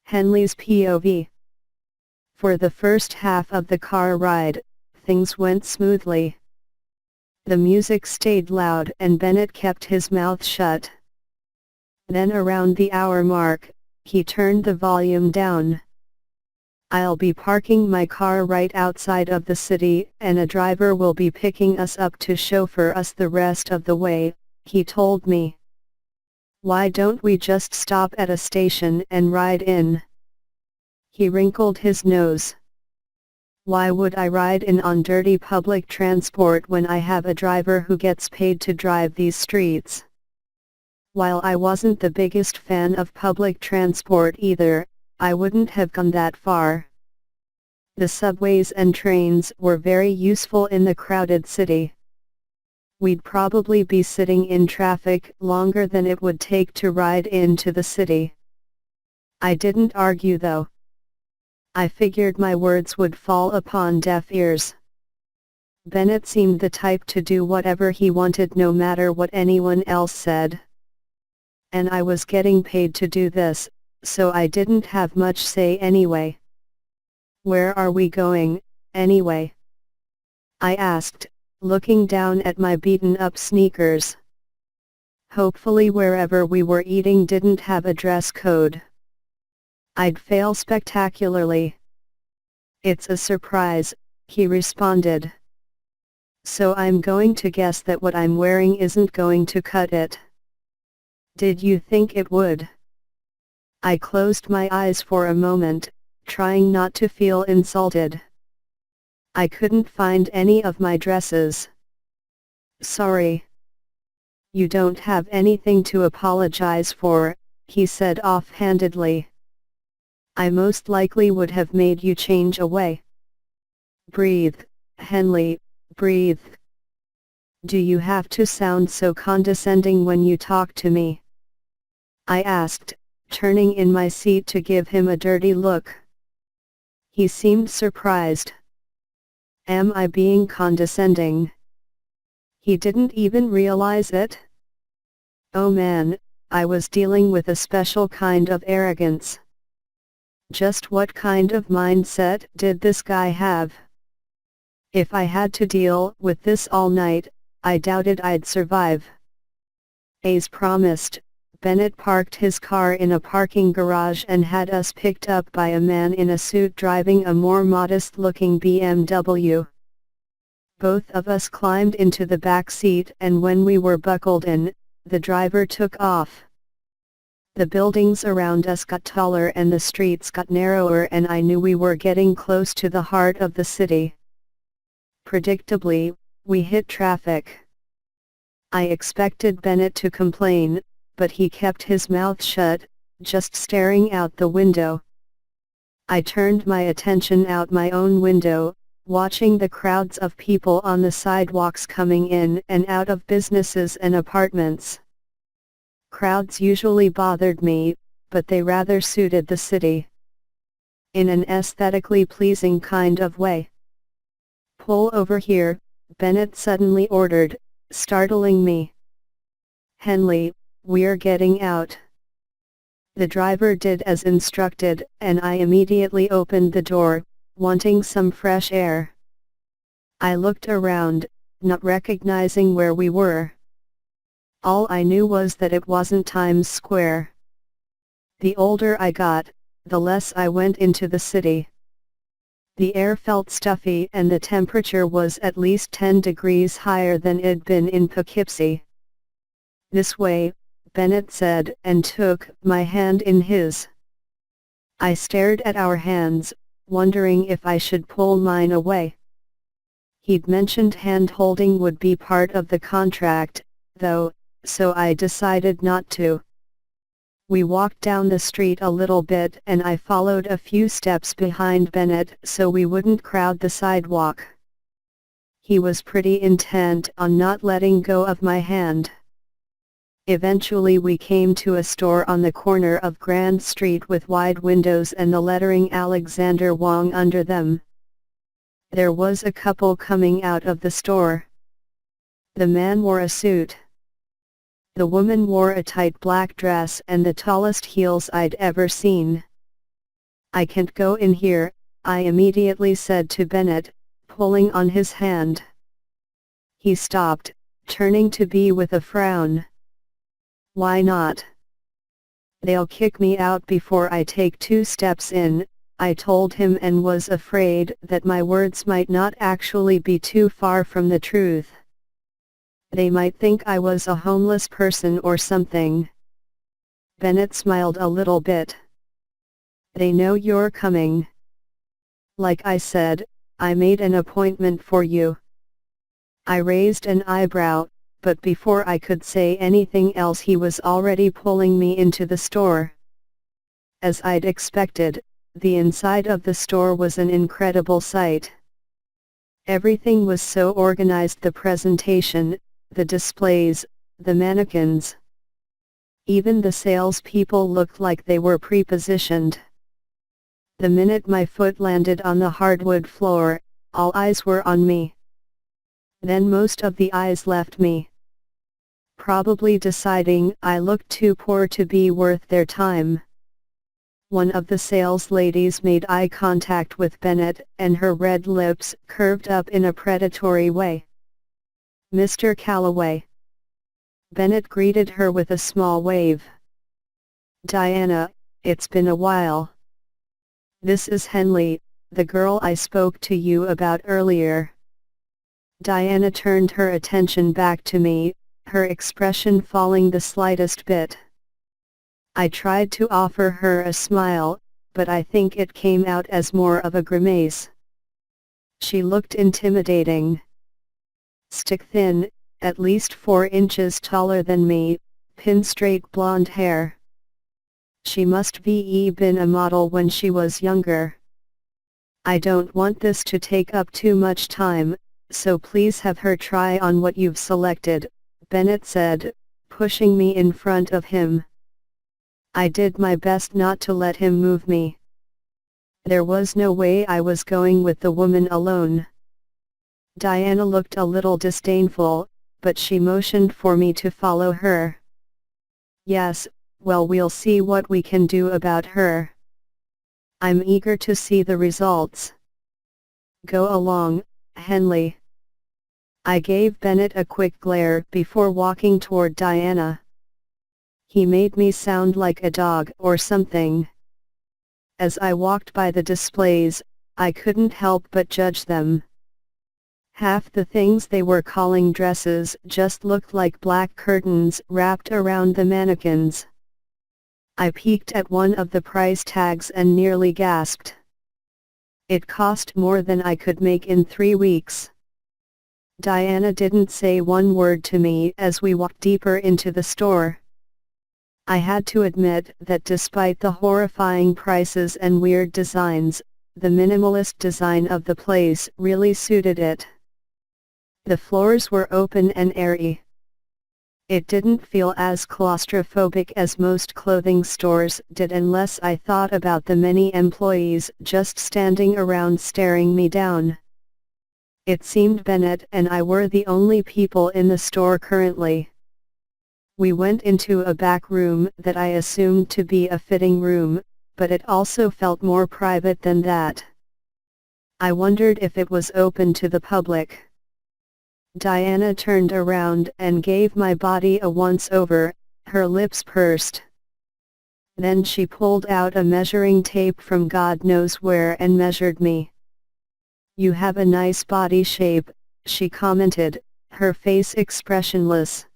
Henleys POV. For the first half of the car ride, things went smoothly. The music stayed loud and Bennett kept his mouth shut. Then around the hour mark, he turned the volume down. "I'll be parking my car right outside of the city and a driver will be picking us up to chauffeur us the rest of the way," he told me. "Why don't we just stop at a station and ride in?" He wrinkled his nose. "Why would I ride in on dirty public transport when I have a driver who gets paid to drive these streets?" While I wasn't the biggest fan of public transport either, I wouldn't have gone that far. The subways and trains were very useful in the crowded city. We'd probably be sitting in traffic longer than it would take to ride into the city. I didn't argue though. I figured my words would fall upon deaf ears. Bennett seemed the type to do whatever he wanted no matter what anyone else said. And I was getting paid to do this, so I didn't have much say anyway. "Where are we going, anyway?" I asked, looking down at my beaten-up sneakers. Hopefully wherever we were eating didn't have a dress code. I'd fail spectacularly. "It's a surprise," he responded. "So I'm going to guess that what I'm wearing isn't going to cut it." "Did you think it would?" I closed my eyes for a moment, trying not to feel insulted. I couldn't find any of my dresses. "Sorry." "You don't have anything to apologize for," he said offhandedly. "I most likely would have made you change away." "Breathe, Henley, breathe. Do you have to sound so condescending when you talk to me?" I asked, turning in my seat to give him a dirty look. He seemed surprised. Am I being condescending? He didn't even realize it? Oh man, I was dealing with a special kind of arrogance. Just what kind of mindset did this guy have? If I had to deal with this all night, I doubted I'd survive. As promised, Bennett parked his car in a parking garage and had us picked up by a man in a suit driving a more modest-looking BMW. Both of us climbed into the back seat and when we were buckled in, the driver took off. The buildings around us got taller and the streets got narrower and I knew we were getting close to the heart of the city. Predictably, we hit traffic. I expected Bennett to complain, but he kept his mouth shut, just staring out the window. I turned my attention out my own window, watching the crowds of people on the sidewalks coming in and out of businesses and apartments. Crowds usually bothered me, but they rather suited the city. In an aesthetically pleasing kind of way. "Pull over here," Bennett suddenly ordered, startling me. "Henley, we're getting out." The driver did as instructed, and I immediately opened the door, wanting some fresh air. I looked around, not recognizing where we were. All I knew was that it wasn't Times Square. The older I got, the less I went into the city. The air felt stuffy and the temperature was at least 10 degrees higher than it'd been in Poughkeepsie. "This way," Bennett said and took my hand in his. I stared at our hands, wondering if I should pull mine away. He'd mentioned hand-holding would be part of the contract, though, so I decided not to. We walked down the street a little bit and I followed a few steps behind Bennett so we wouldn't crowd the sidewalk. He was pretty intent on not letting go of my hand. Eventually we came to a store on the corner of Grand Street with wide windows and the lettering Alexander Wang under them. There was a couple coming out of the store. The man wore a suit. The woman wore a tight black dress and the tallest heels I'd ever seen. "I can't go in here," I immediately said to Bennett, pulling on his hand. He stopped, turning to me with a frown. "Why not?" "They'll kick me out before I take 2 steps in," I told him, and was afraid that my words might not actually be too far from the truth. "They might think I was a homeless person or something." Bennett smiled a little bit. "They know you're coming. Like I said, I made an appointment for you." I raised an eyebrow, but before I could say anything else he was already pulling me into the store. As I'd expected, the inside of the store was an incredible sight. Everything was so organized: the presentation, the displays, the mannequins. Even the salespeople looked like they were pre-positioned. The minute my foot landed on the hardwood floor, all eyes were on me. Then most of the eyes left me, probably deciding I looked too poor to be worth their time. One of the sales ladies made eye contact with Bennett, and her red lips curved up in a predatory way. "Mr. Calloway." Bennett greeted her with a small wave. "Diana, it's been a while. This is Henley, the girl I spoke to you about earlier." Diana turned her attention back to me, her expression falling the slightest bit. I tried to offer her a smile, but I think it came out as more of a grimace. She looked intimidating. Stick-thin, at least 4 inches taller than me, pin-straight blonde hair. She must be been a model when she was younger. "I don't want this to take up too much time, so please have her try on what you've selected," Bennett said, pushing me in front of him. I did my best not to let him move me. There was no way I was going with the woman alone. Diana looked a little disdainful, but she motioned for me to follow her. "Yes, well, we'll see what we can do about her. I'm eager to see the results." "Go along, Henley." I gave Bennett a quick glare before walking toward Diana. He made me sound like a dog or something. As I walked by the displays, I couldn't help but judge them. Half the things they were calling dresses just looked like black curtains wrapped around the mannequins. I peeked at one of the price tags and nearly gasped. It cost more than I could make in 3 weeks. Diana didn't say one word to me as we walked deeper into the store. I had to admit that despite the horrifying prices and weird designs, the minimalist design of the place really suited it. The floors were open and airy. It didn't feel as claustrophobic as most clothing stores did unless I thought about the many employees just standing around staring me down. It seemed Bennett and I were the only people in the store currently. We went into a back room that I assumed to be a fitting room, but it also felt more private than that. I wondered if it was open to the public. Diana turned around and gave my body a once-over, her lips pursed. Then she pulled out a measuring tape from God knows where and measured me. "You have a nice body shape," she commented, her face expressionless.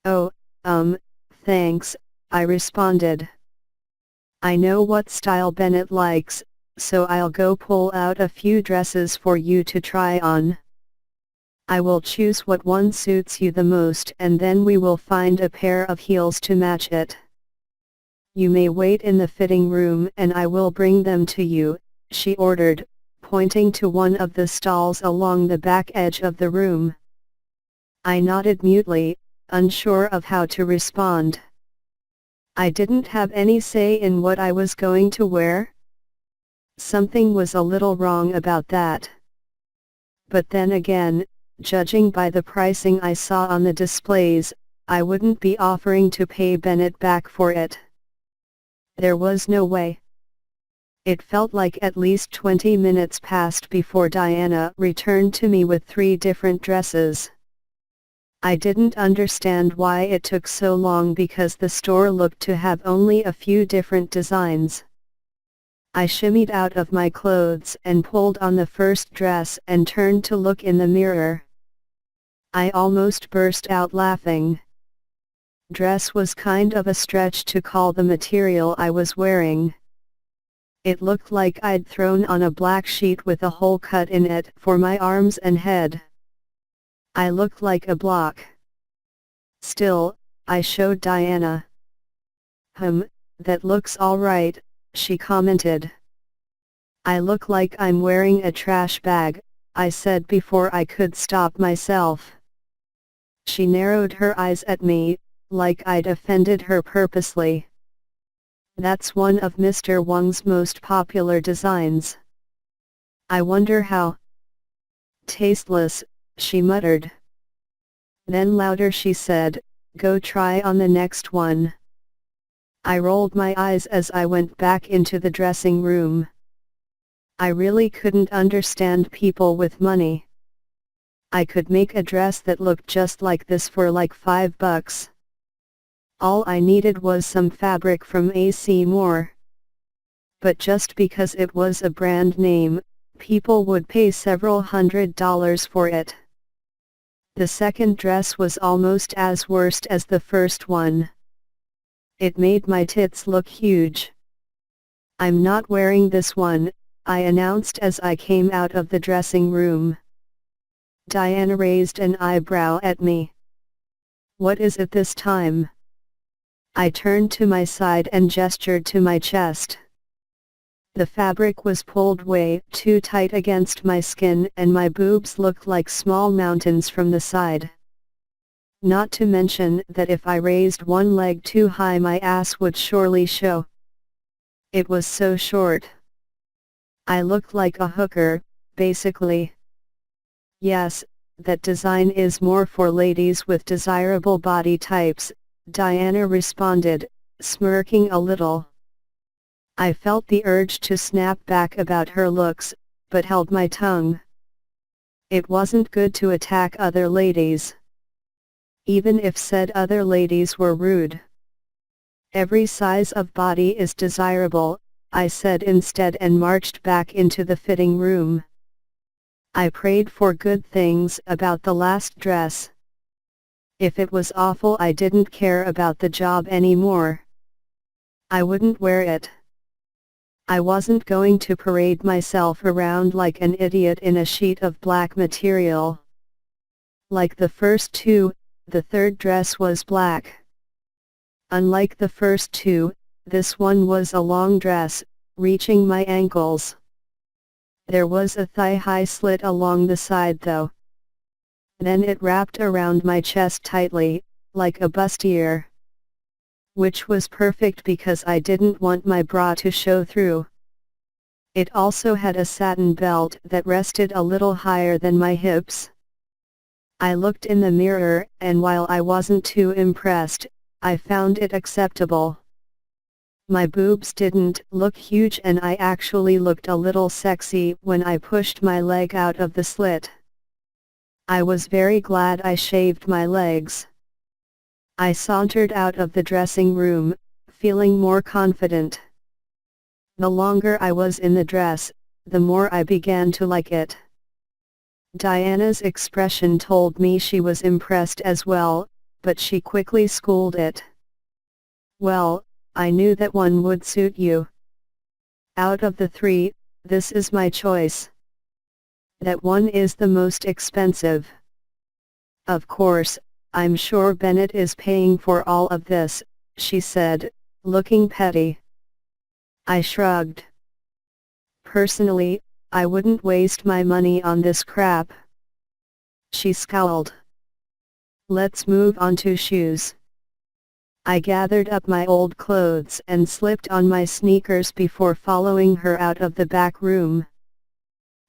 "Oh, thanks," I responded. "I know what style Bennett likes, so I'll go pull out a few dresses for you to try on. I will choose what one suits you the most and then we will find a pair of heels to match it. You may wait in the fitting room and I will bring them to you," she ordered, pointing to one of the stalls along the back edge of the room. I nodded mutely, unsure of how to respond. I didn't have any say in what I was going to wear. Something was a little wrong about that. But then again, judging by the pricing I saw on the displays, I wouldn't be offering to pay Bennett back for it. There was no way. It felt like at least 20 minutes passed before Diana returned to me with 3 different dresses. I didn't understand why it took so long because the store looked to have only a few different designs. I shimmied out of my clothes and pulled on the first dress and turned to look in the mirror. I almost burst out laughing. Dress was kind of a stretch to call the material I was wearing. It looked like I'd thrown on a black sheet with a hole cut in it for my arms and head. I looked like a block. Still, I showed Diana. That looks alright, she commented. I look like I'm wearing a trash bag, I said before I could stop myself. She narrowed her eyes at me, like I'd offended her purposely. That's one of Mr. Wang's most popular designs. I wonder how. Tasteless, she muttered. Then louder she said, go try on the next one. I rolled my eyes as I went back into the dressing room. I really couldn't understand people with money. I could make a dress that looked just like this for like $5. All I needed was some fabric from AC Moore. But just because it was a brand name, people would pay several $100s for it. The second dress was almost as worst as the first one. It made my tits look huge. I'm not wearing this one, I announced as I came out of the dressing room. Diana raised an eyebrow at me. What is it this time? I turned to my side and gestured to my chest. The fabric was pulled way too tight against my skin and my boobs looked like small mountains from the side. Not to mention that if I raised one leg too high my ass would surely show. It was so short. I looked like a hooker, basically. Yes, that design is more for ladies with desirable body types, Diana responded, smirking a little. I felt the urge to snap back about her looks, but held my tongue. It wasn't good to attack other ladies. Even if said other ladies were rude. Every size of body is desirable, I said instead and marched back into the fitting room. I prayed for good things about the last dress. If it was awful I didn't care about the job anymore. I wouldn't wear it. I wasn't going to parade myself around like an idiot in a sheet of black material. Like the first 2, the third dress was black. Unlike the first 2, this one was a long dress, reaching my ankles. There was a thigh-high slit along the side though. Then it wrapped around my chest tightly, like a bustier. Which was perfect because I didn't want my bra to show through. It also had a satin belt that rested a little higher than my hips. I looked in the mirror, and while I wasn't too impressed, I found it acceptable. My boobs didn't look huge and I actually looked a little sexy when I pushed my leg out of the slit. I was very glad I shaved my legs. I sauntered out of the dressing room, feeling more confident. The longer I was in the dress, the more I began to like it. Diana's expression told me she was impressed as well, but she quickly schooled it. Well, I knew that one would suit you. Out of the 3, this is my choice. That one is the most expensive. Of course, I'm sure Bennett is paying for all of this, she said, looking petty. I shrugged. Personally, I wouldn't waste my money on this crap. She scowled. Let's move on to shoes. I gathered up my old clothes and slipped on my sneakers before following her out of the back room.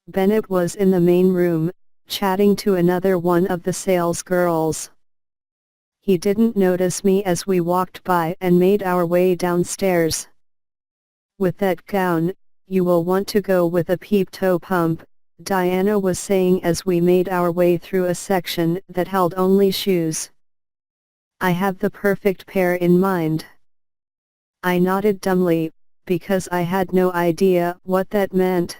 Bennett was in the main room, chatting to another one of the sales girls. He didn't notice me as we walked by and made our way downstairs. With that gown, you will want to go with a peep-toe pump, Diana was saying as we made our way through a section that held only shoes. I have the perfect pair in mind. I nodded dumbly, because I had no idea what that meant.